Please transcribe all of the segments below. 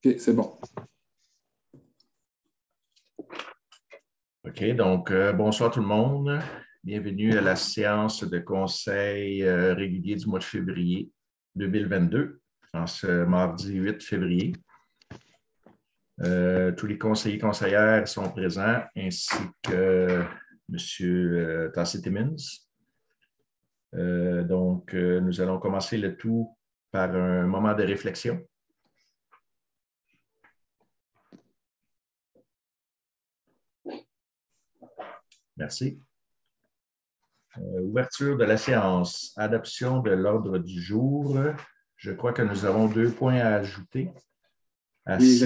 OK, c'est bon. OK, donc bonsoir tout le monde. Bienvenue à la séance de conseil régulier du mois de février 2022, en ce mardi 8 février. Tous les conseillers et conseillères sont présents, ainsi que M. Tassi Timmins. Donc, nous allons commencer le tout par un moment de réflexion. Merci. Ouverture de la séance. Adoption de l'ordre du jour. Je crois que nous avons 2 points à ajouter. Oui,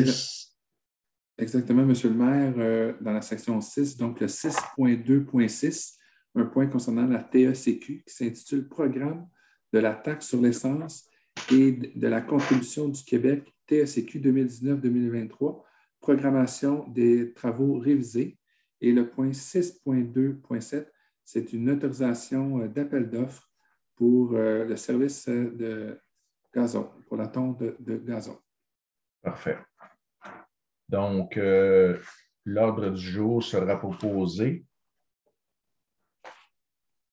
exactement, Monsieur le maire, dans la section 6, donc le 6.2.6, un point concernant la TECQ qui s'intitule Programme de la taxe sur l'essence et de la contribution du Québec TECQ 2019-2023, programmation des travaux révisés. Et le point 6.2.7, c'est une autorisation d'appel d'offres pour le service de gazon, pour la tonte de gazon. Parfait. Donc, l'ordre du jour sera proposé.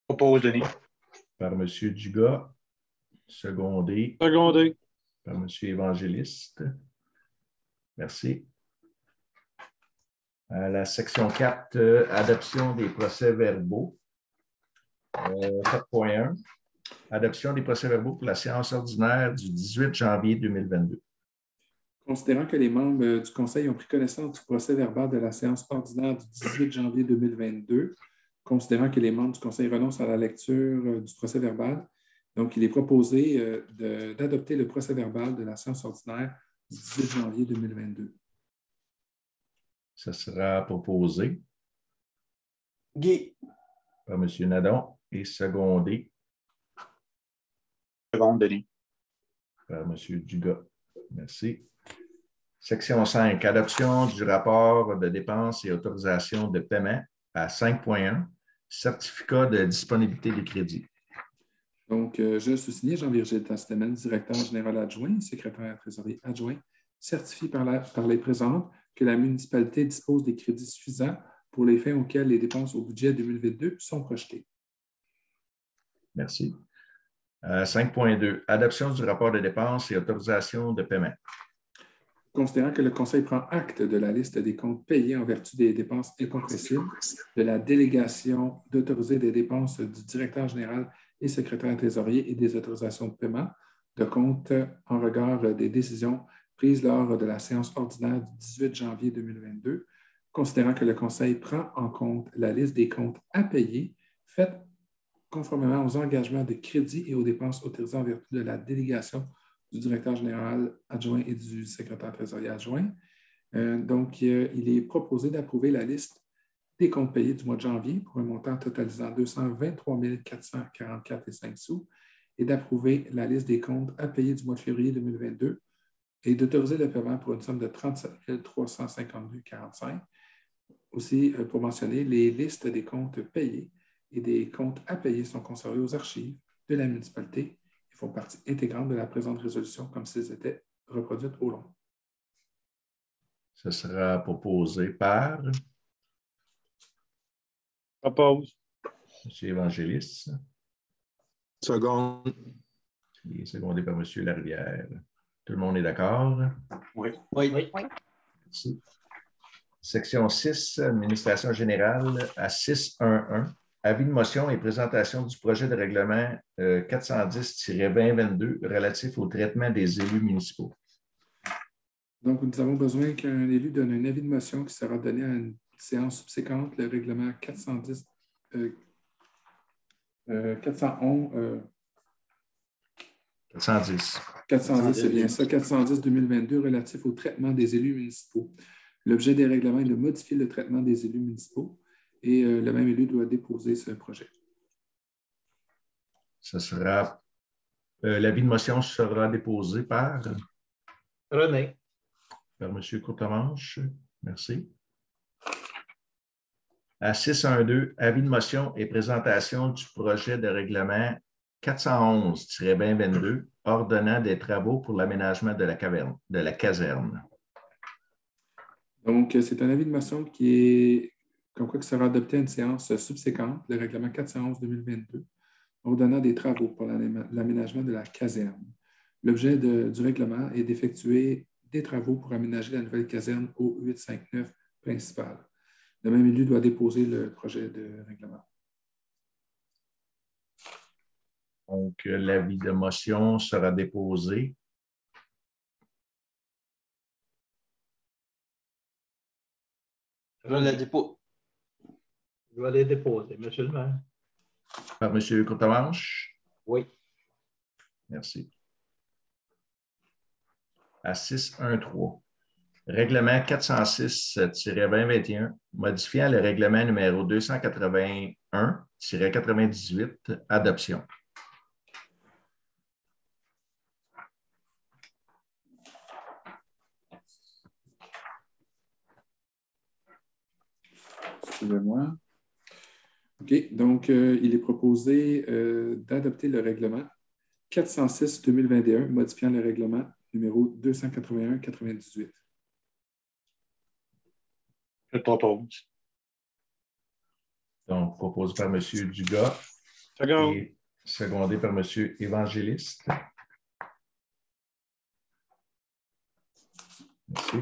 Propose, Denis. Par M. Dugas, secondé. Secondé. Par M. Évangéliste. Merci. À la section 4, adoption des procès-verbaux. 7.1. Adoption des procès-verbaux pour la séance ordinaire du 18 janvier 2022. Considérant que les membres du Conseil ont pris connaissance du procès-verbal de la séance ordinaire du 18 janvier 2022, considérant que les membres du Conseil renoncent à la lecture du procès-verbal, donc il est proposé d'adopter le procès-verbal de la séance ordinaire du 18 janvier 2022. Ça sera proposé. Guy. Par M. Nadon et secondé. Seconde, Denis. Par M. Dugas. Merci. Section 5, adoption du rapport de dépenses et autorisation de paiement à 5.1, certificat de disponibilité des crédits. Donc, je sous-signe Jean-Virgile Tastemel, directeur général adjoint, secrétaire trésorier adjoint, certifie par les présentes que la municipalité dispose des crédits suffisants pour les fins auxquelles les dépenses au budget 2022 sont projetées. Merci. 5.2, adoption du rapport de dépenses et autorisation de paiement. Considérant que le Conseil prend acte de la liste des comptes payés en vertu des dépenses incompressibles, de la délégation d'autoriser des dépenses du directeur général et secrétaire trésorier et des autorisations de paiement de compte en regard des décisions prises lors de la séance ordinaire du 18 janvier 2022, considérant que le Conseil prend en compte la liste des comptes à payer faite conformément aux engagements de crédit et aux dépenses autorisées en vertu de la délégation du directeur général adjoint et du secrétaire trésorier adjoint. Donc, il est proposé d'approuver la liste des comptes payés du mois de janvier pour un montant totalisant 223 444,05 sous et d'approuver la liste des comptes à payer du mois de février 2022 et d'autoriser le paiement pour une somme de 37 352,45. Aussi, pour mentionner, les listes des comptes payés et des comptes à payer sont conservés aux archives de la municipalité et font partie intégrante de la présente résolution comme s'ils étaient reproduites au long. Ce sera proposé par Propose. M. Évangéliste. Seconde. Et secondé par M. Larivière. Tout le monde est d'accord? Oui. Oui. Merci. Section 6, administration générale à 6.1.1. Avis de motion et présentation du projet de règlement 410-2022 relatif au traitement des élus municipaux. Donc, nous avons besoin qu'un élu donne un avis de motion qui sera donné à une séance subséquente, le règlement 410, 411. 410. 410, c'est bien ça, 410-2022 relatif au traitement des élus municipaux. L'objet des règlements est de modifier le traitement des élus municipaux et le même élu doit déposer ce projet. Ce sera l'avis de motion sera déposé par René. Par M. Courtemanche. Merci. À 6.1.2, avis de motion et présentation du projet de règlement 411-2022 ordonnant des travaux pour l'aménagement de la caserne. Donc, c'est un avis de motion qui est comme quoi que sera adopté à une séance subséquente, le règlement 411-2022, ordonnant des travaux pour l'aménagement de la caserne. L'objet du règlement est d'effectuer des travaux pour aménager la nouvelle caserne au 859 principal. Le même élu doit déposer le projet de règlement. Donc, l'avis de motion sera déposé. Je vais les déposer, Monsieur le maire. Par M. Courtemanche. Oui. Merci. À 6.1.3. Règlement 406-2021, modifiant le règlement numéro 281-98, adoption. Excusez-moi. OK, donc il est proposé d'adopter le règlement 406-2021, modifiant le règlement numéro 281-98. Je propose. Donc, proposé par M. Dugas et secondé par M. Évangéliste. Merci.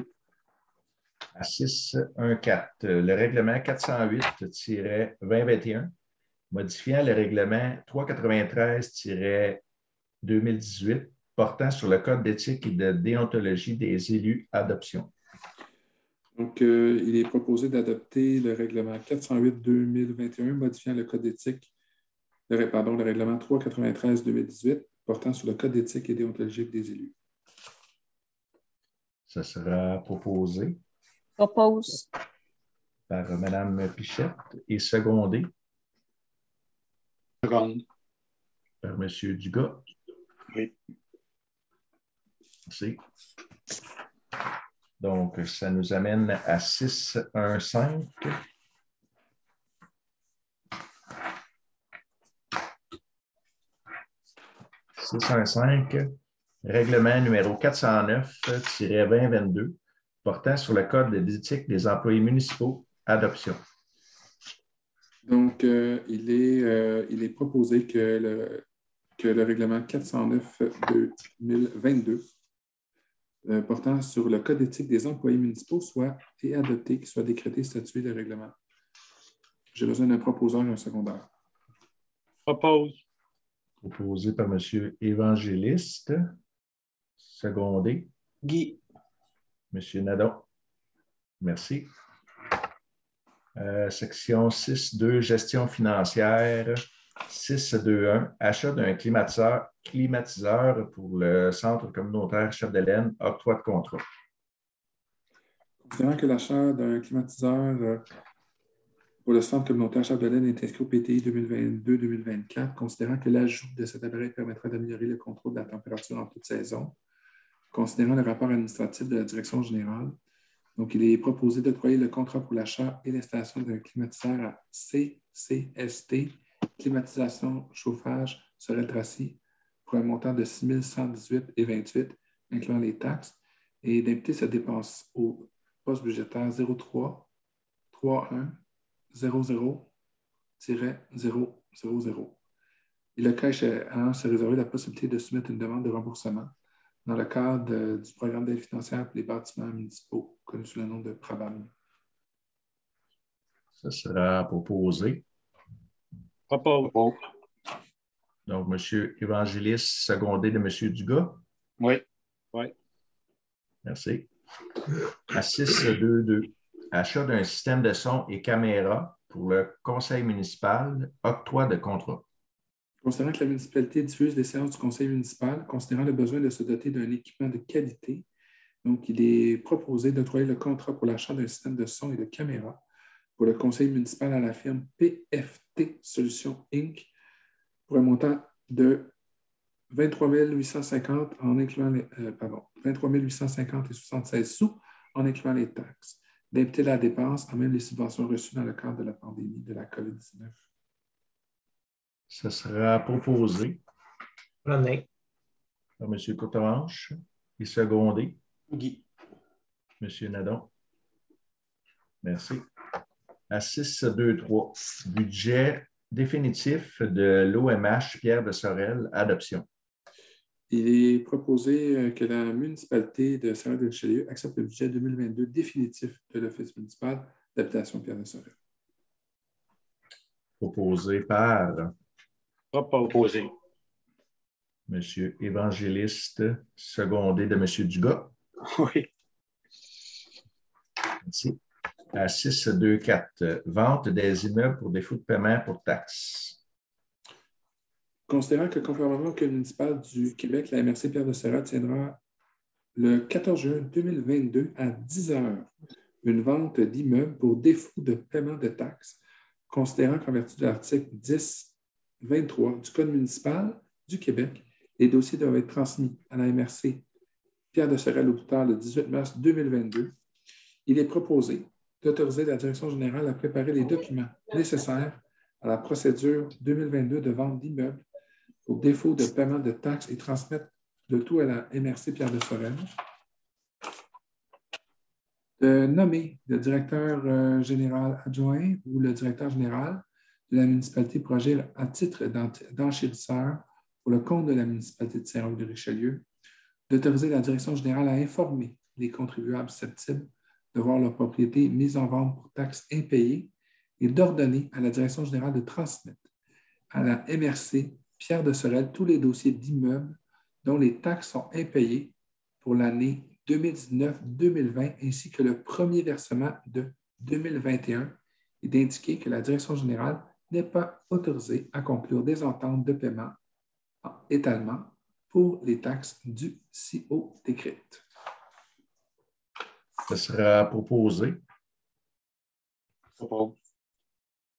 À 6.1.4, le règlement 408-2021, modifiant le règlement 393-2018 portant sur le code d'éthique et de déontologie des élus, adoption. Donc, il est proposé d'adopter le règlement 408-2021, modifiant le code d'éthique, le règlement 393-2018 portant sur le code d'éthique et déontologique des élus. Ça sera proposé. Propose. Par Mme Pichette et secondé. Seconde. Par M. Dugas. Oui. Merci. Donc, ça nous amène à 6.1.5. Règlement numéro 409-2022 portant sur le code d'éthique des employés municipaux, adoption. Donc, il est proposé que le règlement 409-2022 portant sur le code d'éthique des employés municipaux soit adopté, qu'il soit décrété, statué le règlement. J'ai besoin d'un proposeur et un secondaire. Propose. Proposé par M. Évangéliste. Secondé. Guy. M. Nadon. Merci. Section 6.2, gestion financière. 6.2.1, achat d'un climatiseur pour le centre communautaire Chapdelaine, octroi de contrat. Considérant que l'achat d'un climatiseur pour le centre communautaire Chapdelaine est inscrit au PTI 2022-2024, considérant que l'ajout de cet appareil permettra d'améliorer le contrôle de la température en toute saison, considérant le rapport administratif de la direction générale. Donc, il est proposé d'octroyer le contrat pour l'achat et l'installation d'un climatiseur à CCST, climatisation, chauffage, Sorel-Tracy, pour un montant de 6 118,28 $, incluant les taxes, et d'imputer cette dépense au poste budgétaire 03 31 00 000. Et le cas échéant se réserver la possibilité de soumettre une demande de remboursement dans le cadre du programme d'aide financière pour les bâtiments municipaux, connu sous le nom de PRABAM. Ça sera proposé. Propose. Donc, M. Évangéliste, secondé de M. Dugas. Oui. Oui. Merci. À 6.2.2, achat d'un système de son et caméra pour le conseil municipal, octroi de contrat. Considérant que la municipalité diffuse les séances du conseil municipal, considérant le besoin de se doter d'un équipement de qualité, donc il est proposé d'octroyer le contrat pour l'achat d'un système de son et de caméra pour le conseil municipal à la firme PFT Solutions Inc. pour un montant de 23 850 en incluant 23 850 et 76 sous en incluant les taxes, d'imputer la dépense en même les subventions reçues dans le cadre de la pandémie de la COVID-19. Ce sera proposé René. par M. Courtemanche et secondé Guy. M. Nadon. Merci. À 6.2.3, budget définitif de l'OMH Pierre de Sorel, adoption. Il est proposé que la municipalité de Saint-Roch-de-Richelieu accepte le budget 2022 définitif de l'Office municipal d'habitation Pierre de Sorel. Proposé par Proposé. M. Évangéliste, secondé de M. Dugas. Oui. Merci. À 6.2.4, vente des immeubles pour défaut de paiement pour taxes. Considérant que conformément au Code municipal du Québec, la MRC Pierre de Sorel tiendra le 14 juin 2022 à 10 heures une vente d'immeubles pour défaut de paiement de taxes, considérant qu'en vertu de l'article 10.23 du Code municipal du Québec, les dossiers doivent être transmis à la MRC Pierre de Sorel au plus tard le 18 mars 2022. Il est proposé d'autoriser la Direction générale à préparer les documents nécessaires à la procédure 2022 de vente d'immeubles pour défaut de paiement de taxes et transmettre le tout à la MRC Pierre de Sorel. De nommer le directeur général adjoint ou le directeur général de la municipalité pour agir à titre d'enchérisseur pour le compte de la municipalité de Saint-Roch-de-Richelieu, d'autoriser la Direction générale à informer les contribuables susceptibles de voir leur propriété mise en vente pour taxes impayées et d'ordonner à la Direction générale de transmettre à la MRC Pierre de Sorel tous les dossiers d'immeubles dont les taxes sont impayées pour l'année 2019-2020 ainsi que le premier versement de 2021 et d'indiquer que la Direction générale n'est pas autorisée à conclure des ententes de paiement en étalement pour les taxes dues ci-haut décrites. Ce sera proposé Propose.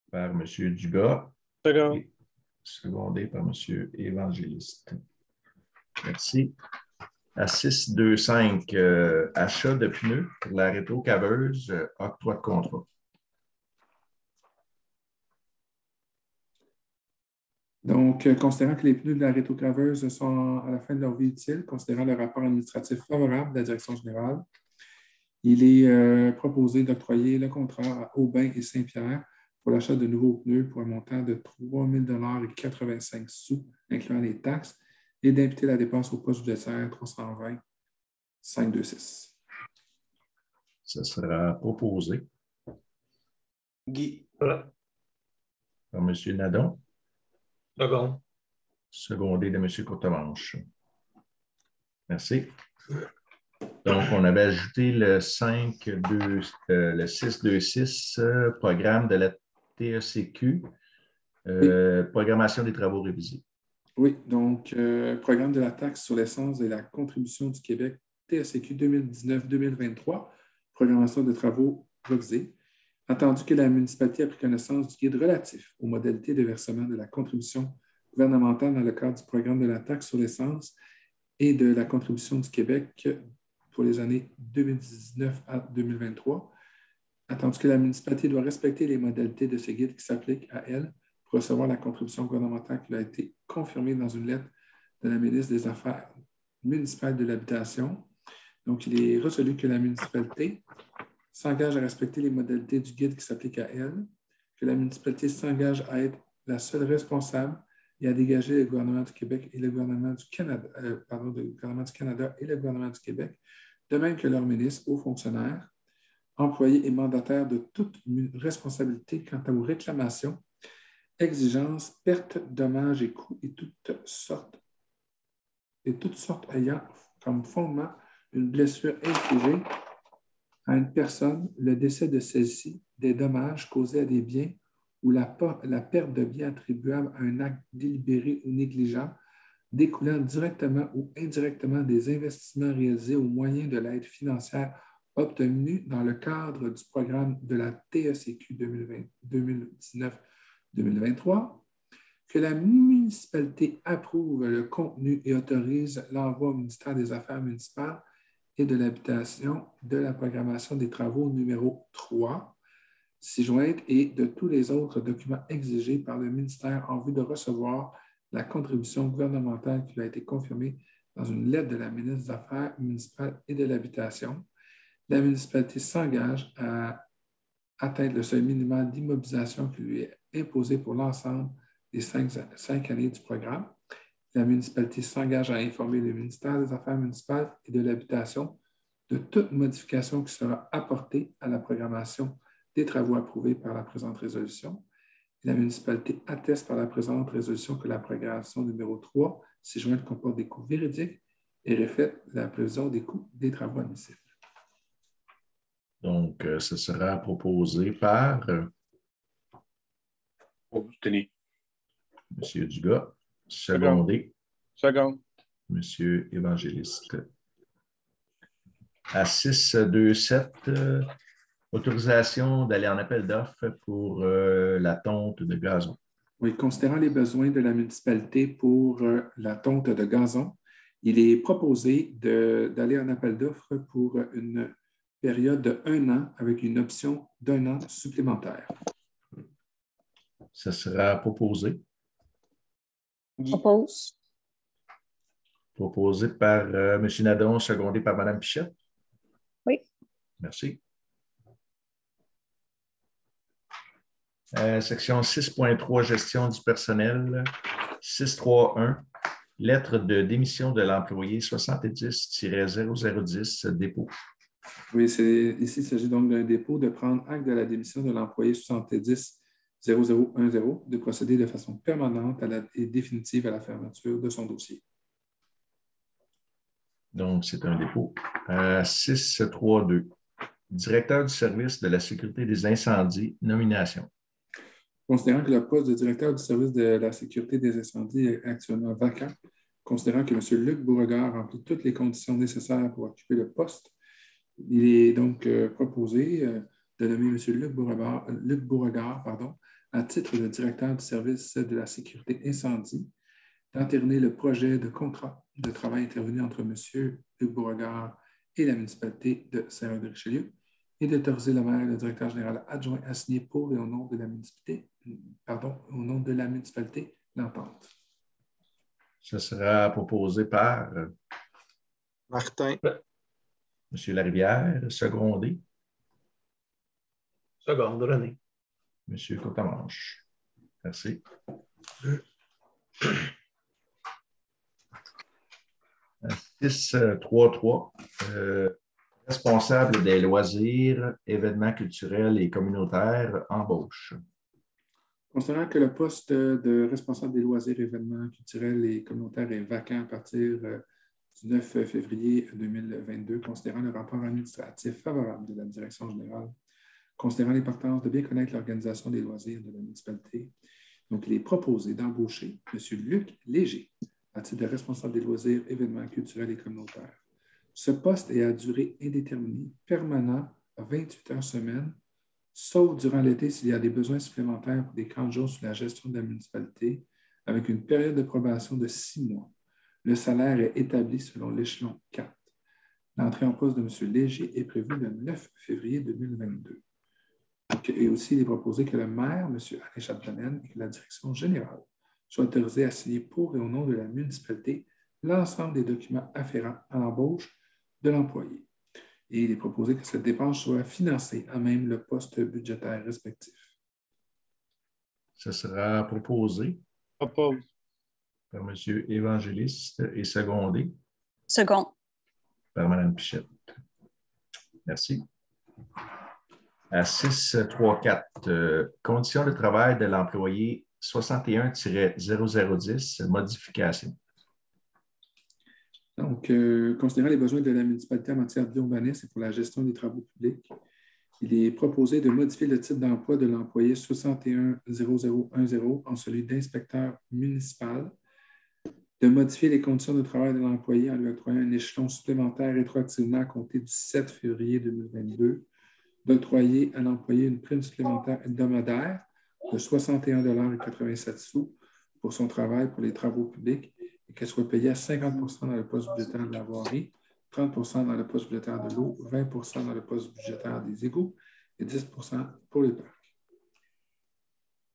par M. Dugas, Second. secondé par M. Évangéliste. Merci. À 6.2.5, achat de pneus pour la rétrocaveuse, octroi de contrat. Donc, considérant que les pneus de la rétrograveuse sont à la fin de leur vie utile, considérant le rapport administratif favorable de la Direction générale, il est proposé d'octroyer le contrat à Aubin et Saint-Pierre pour l'achat de nouveaux pneus pour un montant de 3 000,85 $, incluant les taxes, et d'imputer la dépense au poste judiciaire 320 526. Ce sera proposé Guy. par M. Nadon, Second. secondé de M. Courtemanche. Merci. Donc, on avait ajouté le 6.2.6, programme de la TECQ, programmation des travaux révisés. Oui, donc, programme de la taxe sur l'essence et la contribution du Québec, TSQ 2019-2023, programmation de travaux révisés. Attendu que la municipalité a pris connaissance du guide relatif aux modalités de versement de la contribution gouvernementale dans le cadre du programme de la taxe sur l'essence et de la contribution du Québec pour les années 2019 à 2023, attendu que la municipalité doit respecter les modalités de ce guide qui s'appliquent à elle pour recevoir la contribution gouvernementale qui a été confirmée dans une lettre de la ministre des Affaires municipales de l'Habitation. Donc, il est résolu que la municipalité s'engage à respecter les modalités du guide qui s'applique à elle, que la municipalité s'engage à être la seule responsable et à dégager le gouvernement du Québec et le gouvernement du Canada, le gouvernement du Canada et le gouvernement du Québec, de même que leurs ministres, hauts fonctionnaires, employés et mandataires de toute responsabilité quant aux réclamations, exigences, pertes, dommages et coûts et toutes sortes ayant comme fondement une blessure infligée à une personne, le décès de celle-ci, des dommages causés à des biens ou la perte de biens attribuables à un acte délibéré ou négligent découlant directement ou indirectement des investissements réalisés au moyen de l'aide financière obtenue dans le cadre du programme de la TECQ 2019-2023, que la municipalité approuve le contenu et autorise l'envoi au ministère des Affaires municipales et de l'Habitation de la programmation des travaux numéro 3, ci-jointe, et de tous les autres documents exigés par le ministère en vue de recevoir la contribution gouvernementale qui lui a été confirmée dans une lettre de la ministre des Affaires municipales et de l'Habitation. La municipalité s'engage à atteindre le seuil minimal d'immobilisation qui lui est imposé pour l'ensemble des 5 années du programme. La municipalité s'engage à informer le ministère des Affaires municipales et de l'Habitation de toute modification qui sera apportée à la programmation des travaux approuvés par la présente résolution. La municipalité atteste par la présente résolution que la programmation numéro 3, ci-jointe, comporte des coûts véridiques et reflète la prévision des coûts des travaux admissibles. Donc, ce sera proposé par Denis. M. Dugas, secondé Second. M. Évangéliste. À 627, autorisation d'aller en appel d'offres pour la tonte de gazon. Oui, considérant les besoins de la municipalité pour la tonte de gazon, il est proposé d'aller en appel d'offres pour une période de 1 an avec une option d'1 an supplémentaire. Ce sera proposé. Propose. Proposé par M. Nadon, secondé par Mme Pichette. Oui. Merci. Section 6.3, gestion du personnel. 6.3.1, lettre de démission de l'employé 70-0010, dépôt. Oui, ici, il s'agit donc d'un dépôt de prendre acte de la démission de l'employé 70-0010, de procéder de façon permanente et définitive à la fermeture de son dossier. Donc, c'est un dépôt. 6.3.2, directeur du service de la sécurité des incendies, nomination. Considérant que le poste de directeur du service de la sécurité des incendies est actuellement vacant, considérant que M. Luc Beauregard remplit toutes les conditions nécessaires pour occuper le poste, il est donc proposé de nommer M. Luc Beauregard à titre de directeur du service de la sécurité incendie, d'entériner le projet de contrat de travail intervenu entre M. Luc Beauregard et la municipalité de Saint-Roch-de-Richelieu et d'autoriser le maire et le directeur général adjoint à signer pour et au nom de la municipalité, l'entente. Ce sera proposé par Martin. M. Larivière, secondé. Seconde, René. M. Courtemanche. Merci. À 6.3.3, responsable des loisirs, événements culturels et communautaires, embauche. Considérant que le poste de responsable des loisirs, événements culturels et communautaires est vacant à partir du 9 février 2022, considérant le rapport administratif favorable de la direction générale, considérant l'importance de bien connaître l'organisation des loisirs de la municipalité, donc il est proposé d'embaucher M. Luc Léger à titre de responsable des loisirs, événements culturels et communautaires. Ce poste est à durée indéterminée, permanent, à 28 heures semaine, sauf durant l'été s'il y a des besoins supplémentaires pour des 40 jours sous la gestion de la municipalité, avec une période de probation de 6 mois. Le salaire est établi selon l'échelon 4. L'entrée en poste de M. Léger est prévue le 9 février 2022. Et aussi, il est proposé que le maire, M. Alain Chapdelaine, et que la direction générale soient autorisés à signer pour et au nom de la municipalité l'ensemble des documents afférents à l'embauche de l'employé. Et il est proposé que cette dépense soit financée à même le poste budgétaire respectif. Ce sera proposé Propose. par M. Évangéliste et secondé Second. par Mme Pichette. Merci. À 6.3.4, conditions de travail de l'employé 61-0010, modification. Donc, considérant les besoins de la municipalité en matière d'urbanisme et pour la gestion des travaux publics, il est proposé de modifier le titre d'emploi de l'employé 61-0010 en celui d'inspecteur municipal, de modifier les conditions de travail de l'employé en lui octroyant un échelon supplémentaire rétroactivement à compter du 7 février 2022, d'octroyer à l'employé une prime supplémentaire hebdomadaire de 61,87 $ pour son travail pour les travaux publics et qu'elle soit payée à 50 % dans le poste budgétaire de la voirie, 30 % dans le poste budgétaire de l'eau, 20 % dans le poste budgétaire des égouts et 10 % pour les parcs.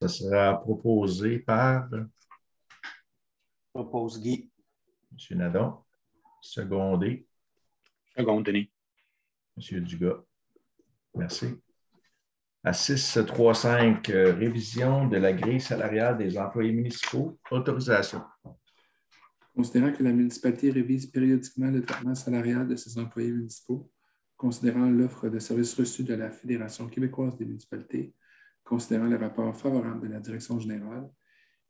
Ça sera proposé par Propose Guy. M. Nadon, secondé Seconde, Denis. M. Dugas. Merci. À 6.3.5, révision de la grille salariale des employés municipaux. Autorisation. Considérant que la municipalité révise périodiquement le traitement salarial de ses employés municipaux, considérant l'offre de services reçus de la Fédération québécoise des municipalités, considérant le rapport favorable de la direction générale,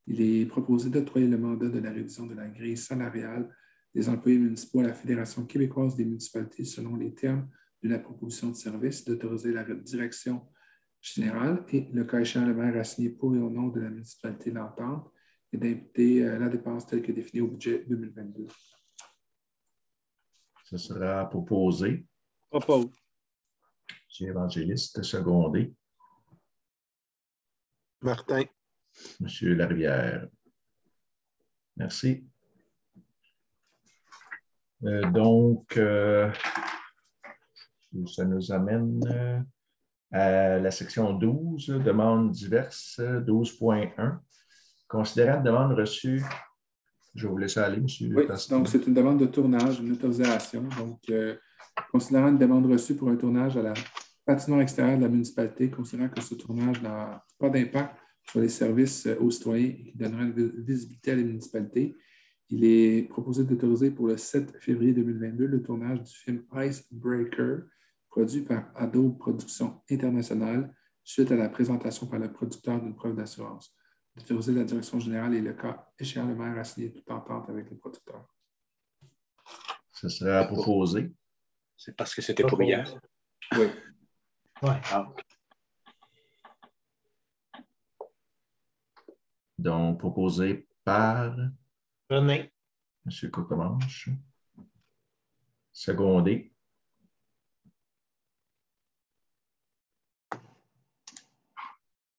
il est proposé d'octroyer le mandat de la révision de la grille salariale des employés municipaux à la Fédération québécoise des municipalités selon les termes de la proposition de service, d'autoriser la direction générale et, le cas échéant, le maire a signé pour et au nom de la municipalité l'entente et d'imputer la dépense telle que définie au budget 2022. Ce sera proposé. Propose. M. Évangéliste, secondé. Martin. M. Larivière. Merci. Donc, ça nous amène à la section 12, demandes diverses, 12.1. Considérant une demande reçue, je vais vous laisser aller, M. Oui, Pascal. donc c'est une demande de tournage, une autorisation. Donc, considérant une demande reçue pour un tournage à la patinoire extérieure de la municipalité, considérant que ce tournage n'a pas d'impact sur les services aux citoyens et qui donnera une visibilité à la municipalité, il est proposé d'autoriser pour le 7 février 2022 le tournage du film Icebreaker, produit par Adobe Productions Internationale, suite à la présentation par le producteur d'une preuve d'assurance. D'autoriser la direction générale et le cas échéant, le maire a signé toute entente avec le producteur. Ce sera proposé. C'est parce que c'était pour hier. Oui. Ouais. Ah, ok. Donc, proposé par René. M. Courtemanche. Secondé.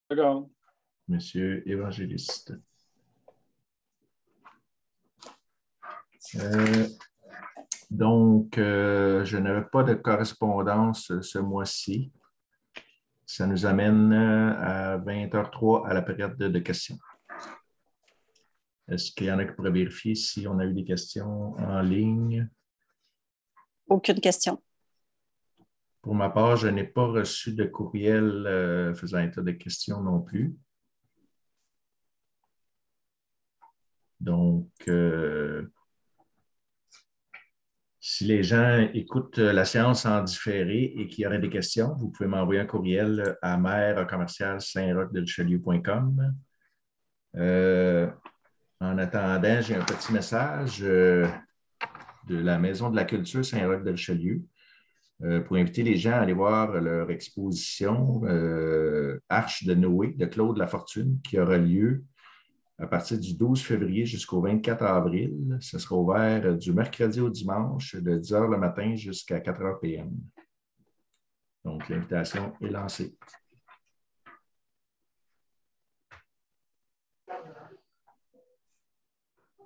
Second. M. Évangéliste. Donc, je n'avais pas de correspondance ce mois-ci. Ça nous amène à 20h03 à la période de questions. Est-ce qu'il y en a qui pourraient vérifier si on a eu des questions en ligne? Aucune question. Pour ma part, je n'ai pas reçu de courriel faisant état de questions non plus. Donc, si les gens écoutent la séance en différé et qu'il y aurait des questions, vous pouvez m'envoyer un courriel à maire@saint-roch-de-richelieu.com. En attendant, j'ai un petit message de la Maison de la Culture Saint-Roch-de-Richelieu pour inviter les gens à aller voir leur exposition Arche de Noé de Claude Lafortune qui aura lieu à partir du 12 février jusqu'au 24 avril. Ce sera ouvert du mercredi au dimanche de 10 h le matin jusqu'à 4 h p.m. Donc, l'invitation est lancée.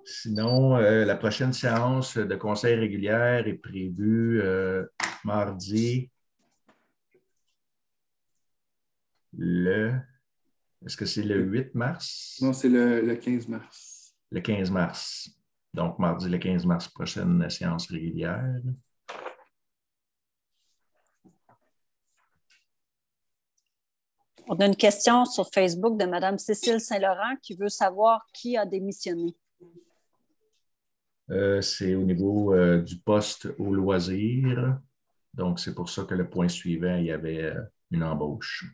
Sinon, la prochaine séance de conseil régulière est prévue mardi Est-ce que c'est le 8 mars? Non, c'est le 15 mars. Le 15 mars. Donc, mardi le 15 mars, prochaine séance régulière. On a une question sur Facebook de Mme Cécile Saint-Laurent qui veut savoir qui a démissionné. C'est au niveau du poste au loisir. Donc, c'est pour ça que le point suivant, il y avait une embauche.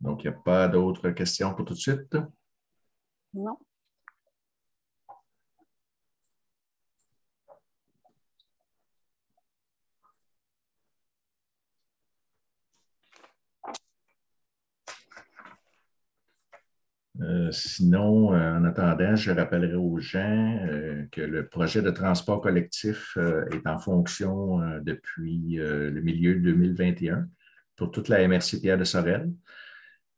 Donc, il n'y a pas d'autres questions pour tout de suite? Non. Sinon, en attendant, je rappellerai aux gens que le projet de transport collectif est en fonction depuis le milieu 2021 pour toute la MRC Pierre de Sorel.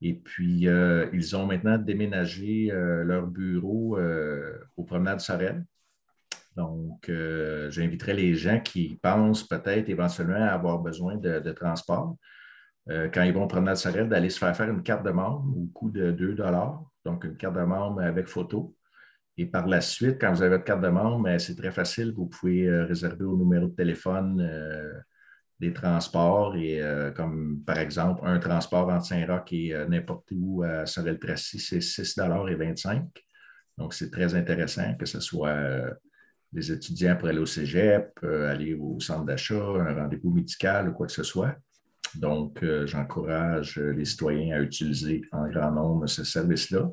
Et puis, ils ont maintenant déménagé leur bureau au Promenade Sorel. Donc, j'inviterai les gens qui pensent peut-être éventuellement avoir besoin de transport quand ils vont au Promenade Sorel, d'aller se faire une carte de membre au coût de 2 donc une carte de membre avec photo. Et par la suite, quand vous avez votre carte de membre, c'est très facile. Vous pouvez réserver au numéro de téléphone des transports et comme par exemple un transport entre Saint-Roch et n'importe où à Sorel-Tracy, c'est 6,25 $. Donc, c'est très intéressant que ce soit des étudiants pour aller au cégep, aller au centre d'achat, un rendez-vous médical ou quoi que ce soit. Donc, j'encourage les citoyens à utiliser en grand nombre ce service-là,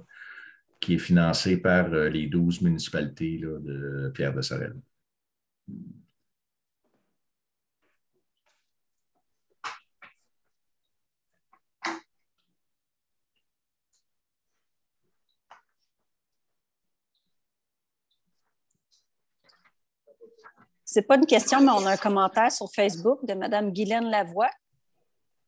qui est financé par les 12 municipalités là, de Pierre-de-Sorel. Ce n'est pas une question, mais on a un commentaire sur Facebook de Mme Guylaine Lavoie.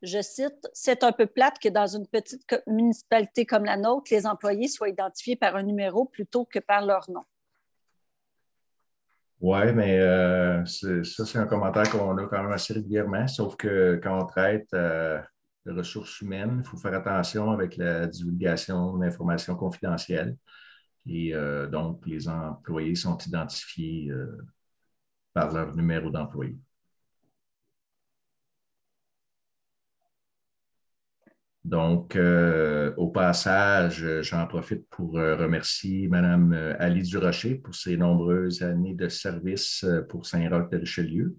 Je cite, « C'est un peu plate que dans une petite municipalité comme la nôtre, les employés soient identifiés par un numéro plutôt que par leur nom. » Oui, mais ça, c'est un commentaire qu'on a quand même assez régulièrement, sauf que quand on traite de ressources humaines, il faut faire attention avec la divulgation d'informations confidentielles. Et donc, les employés sont identifiés par leur numéro d'employé. Donc, au passage, j'en profite pour remercier Mme Ali Durocher pour ses nombreuses années de service pour Saint-Roch-de-Richelieu.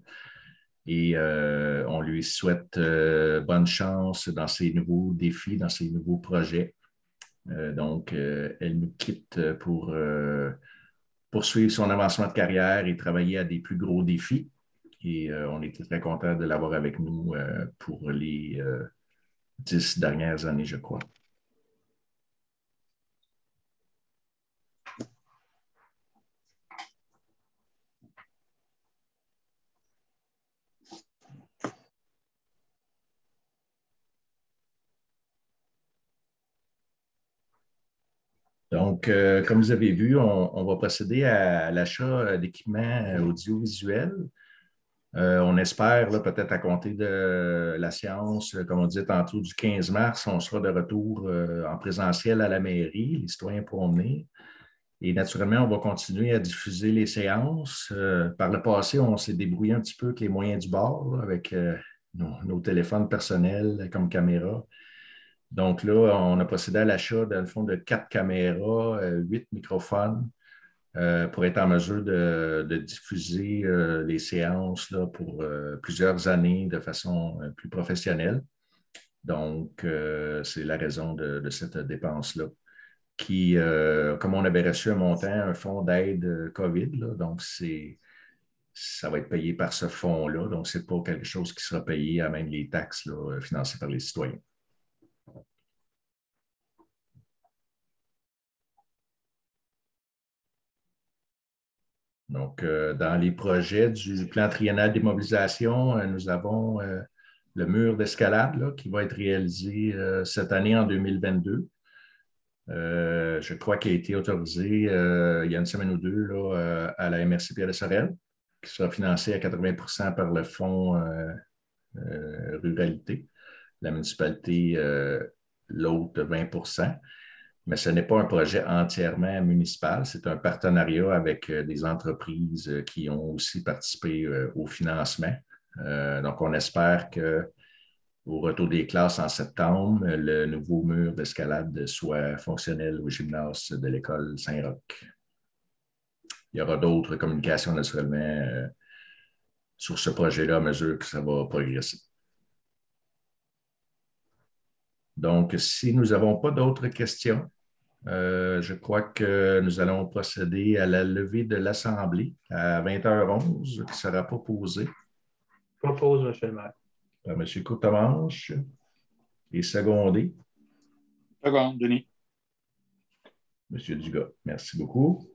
Et on lui souhaite bonne chance dans ses nouveaux défis, dans ses nouveaux projets. Donc, elle nous quitte pour poursuivre son avancement de carrière et travailler à des plus gros défis. Et on était très contents de l'avoir avec nous pour les 10 dernières années, je crois. Donc, comme vous avez vu, on va procéder à l'achat d'équipements audiovisuels. On espère, peut-être à compter de la séance, comme on disait tantôt, du 15 mars, on sera de retour en présentiel à la mairie. Les citoyens pourront venir. Et naturellement, on va continuer à diffuser les séances. Par le passé, on s'est débrouillé un petit peu avec les moyens du bord, là, avec nos téléphones personnels comme caméra. Donc là, on a procédé à l'achat, dans le fond, de 4 caméras, 8 microphones pour être en mesure de diffuser les séances là, pour plusieurs années de façon plus professionnelle. Donc, c'est la raison de cette dépense-là qui, comme on avait reçu un montant, un fonds d'aide COVID, là, donc ça va être payé par ce fonds-là. Donc, ce n'est pas quelque chose qui sera payé à même les taxes là, financées par les citoyens. Donc, dans les projets du plan triennal d'immobilisation, nous avons le mur d'escalade qui va être réalisé cette année en 2022. Je crois qu'il a été autorisé il y a une semaine ou deux là, à la MRC Pierre-de-Sorel, qui sera financé à 80 % par le fonds ruralité. La municipalité, l'autre 20 %. Mais ce n'est pas un projet entièrement municipal, c'est un partenariat avec des entreprises qui ont aussi participé au financement. Donc, on espère qu'au retour des classes en septembre, le nouveau mur d'escalade soit fonctionnel au gymnase de l'école Saint-Roch. Il y aura d'autres communications naturellement sur ce projet-là à mesure que ça va progresser. Donc, si nous n'avons pas d'autres questions, je crois que nous allons procéder à la levée de l'Assemblée à 20h11, qui sera proposée. Propose, M. le maire. Par M. Courtemanche et secondé. Second, Denis. M. Dugas. Merci beaucoup.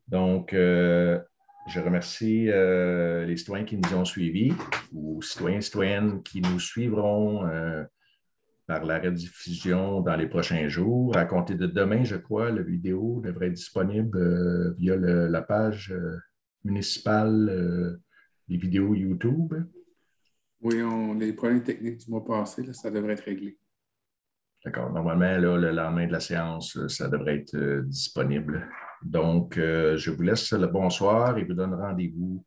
Donc, je remercie les citoyens qui nous ont suivis, ou citoyens et citoyennes qui nous suivront par la rediffusion dans les prochains jours. À compter de demain, je crois, la vidéo devrait être disponible via la page municipale, les vidéos YouTube. Oui, les problèmes techniques du mois passé, là, ça devrait être réglé. D'accord. Normalement, là, le lendemain de la séance, ça devrait être disponible. Donc, je vous laisse le bonsoir et vous donne rendez-vous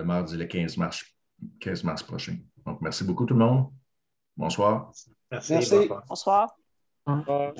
mardi le 15 mars prochain. Donc, merci beaucoup tout le monde. Bonsoir. Merci. Merci. Bonsoir. Bonsoir. Au revoir.